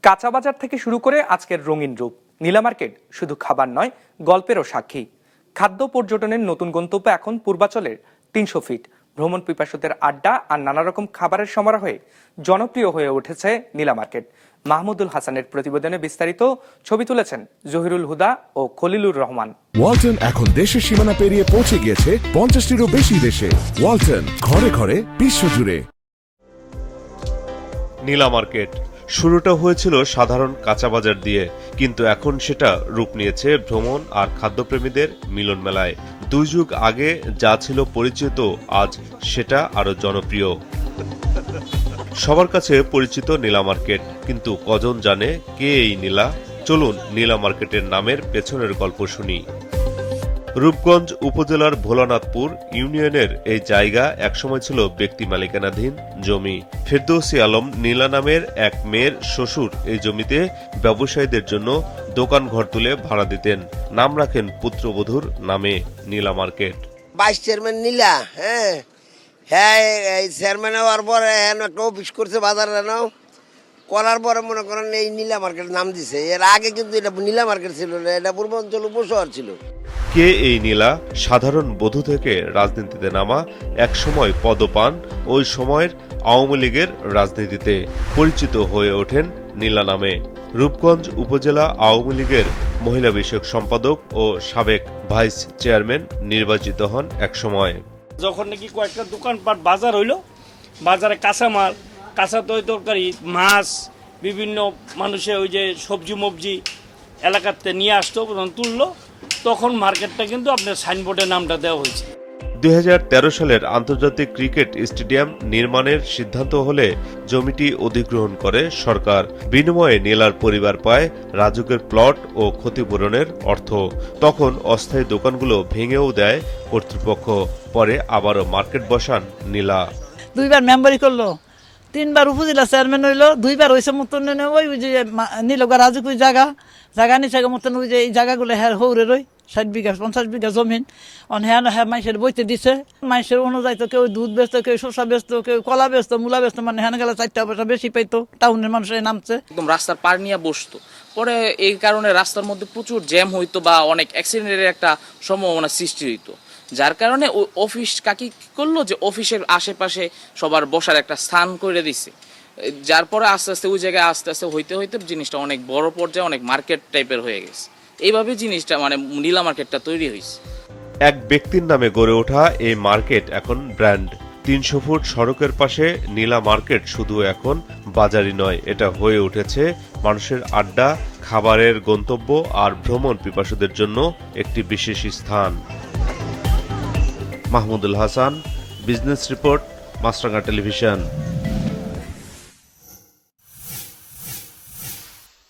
কাঁচা বাজার থেকে শুরু করে আজকের রঙিন রূপ, নীলা মার্কেট শুধু খাবার নয়, গল্পেরও সাক্ষী। খাদ্য পর্যটনের নতুন গন্তব্য এখন পূর্বাচলের ৩০০ ফিট। ভ্রমণ পিপাসুদের আড্ডা আর নানা রকম খাবারের সমারোহে জনপ্রিয় হয়ে উঠেছে নীলা মার্কেট। মাহমুদুল হাসানের প্রতিবেদনে বিস্তারিত, ছবি তুলেছেন জহিরুল হুদা ও খলিলুর রহমান। ওয়ালটন এখন দেশের সীমানা পেরিয়ে পৌঁছে গিয়েছে ৫০টিরও বেশি দেশে। ওয়ালটন, ঘরে ঘরে বিশ্বজুড়ে। নীলা মার্কেট শুরুটা হয়েছিল সাধারণ কাঁচা বাজার দিয়ে, কিন্তু এখন সেটা রূপ নিয়েছে ভ্রমণ আর খাদ্যপ্রেমীদের মিলন মেলায়। ২ যুগ আগে যা ছিল পরিচিত, আজ সেটা আরো জনপ্রিয়। সবার কাছে পরিচিত নীলা মার্কেট, কিন্তু কজন জানে কে এই নীলা? চলুন নীলা মার্কেটের নামের পেছনের গল্প শুনি। রূপগঞ্জ উপজেলার ভোলানাথপুর ইউনিয়নের এই জায়গা একসময় ছিল ব্যক্তি মালিকানাধীন জমি। ফেরদৌসী আলম নীলা নামের এক মেয়ের শ্বশুর এই জমিতে ব্যবসায়ীদের জন্য দোকান ঘর তুলে ভাড়া দিতেন। নাম রাখেন পুত্রবধূর নামে নীলা মার্কেট। ভাইস চেয়ারম্যান নীলা, হ্যাঁ এই চেয়ারম্যান হওয়ার পরে একটা অফিস করছে বাজারে নাও করার পরে মনে করেন এই নীলা মার্কেট নাম দিছে। এর আগে কিন্তু এটা নীলা মার্কেট ছিল না, এটা পূর্বাঞ্চল উপশহর ছিল। কে এই নীলা? সাধারণ বধূ থেকে রাজনীতিতে নামা, এক সময় পদপান, ওই সময়ের আওয়ামী লীগের রাজনীতিতে পরিচিত হয়ে ওঠেন নীলা নামে। রূপগঞ্জ উপজেলা আওয়ামী লীগের মহিলা বিষয়ক সম্পাদক ও সাবেক ভাইস চেয়ারম্যান নির্বাচিত হন এক সময়। যখন নাকি কয়েকটা দোকানপাট বাজার হইল, বাজারে কাঁচামাল, কাঁচা তরকারি, মাছ, বিভিন্ন মানুষের ওই যে সবজি মবজি এলাকাতে নিয়ে আসতো, তুললো, তখন মার্কেটটা কিন্তু আপনার সাইনবোর্ডের নামটা দেওয়া হয়েছে। ২০১৩ সালের আন্তর্জাতিক ক্রিকেট স্টেডিয়াম নির্মাণের সিদ্ধান্ত হলে জমিটি অধিগ্রহণ করে সরকার। বিনিময়ে নীলার পরিবার পায় রাজুকের প্লট ও ক্ষতিপূরণের অর্থ। তখন অস্থায়ী দোকানগুলো ভেঙেও দেয় কর্তৃপক্ষ। পরে আবারও মার্কেট বসান নীলা। 2বার মেম্বারি করলো, 3বার উপজেলা চেয়ারম্যান হইলো, 2বার হয়েছে মতন ওই যে নীলগা রাজুক ওই জায়গা নিচে মতন ওই যে এই জায়গাগুলো হ্যাঁ হৌরে রই 60 বিঘা 50 বিঘা জমিন হ্যাঁ মাইসের বইতে দিছে। মাইসের অনুযায়ী তো কেউ দুধ বেচতো, কেউ শসা বেচতো, কেউ কলা বেচতো, মূলা বেচতো, মানে হ্যাঁ গেলে 4 পয়সা বেশি পাইতো। টাউনের মানুষের নামছে একদম রাস্তার পার নিয়ে বসতো। পরে এই কারণে রাস্তার মধ্যে প্রচুর জ্যাম হইতো বা অনেক অ্যাক্সিডেন্টের একটা সম্ভাবনা সৃষ্টি হইতো, যার কারণে ওই অফিস কাকি করলো যে অফিসের আশেপাশে সবার বসার একটা স্থান করে দিছে। যার পরে আস্তে আস্তে ওই জায়গায় আস্তে আস্তে হইতে হইতে জিনিসটা অনেক বড় পর্যায়ে অনেক মার্কেট টাইপের হয়ে গেছে। এইভাবে জিনিসটা মানে নীলা মার্কেটটা তৈরি হয়েছে। এক ব্যক্তির নামে গড়ে ওঠা এই মার্কেট এখন ব্র্যান্ড। ৩০০ ফুট সড়কের পাশে নীলা মার্কেট শুধু এখন বাজারই নয়, এটা হয়ে উঠেছে মানুষের আড্ডা, খাবারের গন্তব্য আর ভ্রমণ পিপাসুদের জন্য একটি বিশেষ স্থান। মাহমুদুল হাসান, বিজনেস রিপোর্ট, মাছরাঙা টেলিভিশন।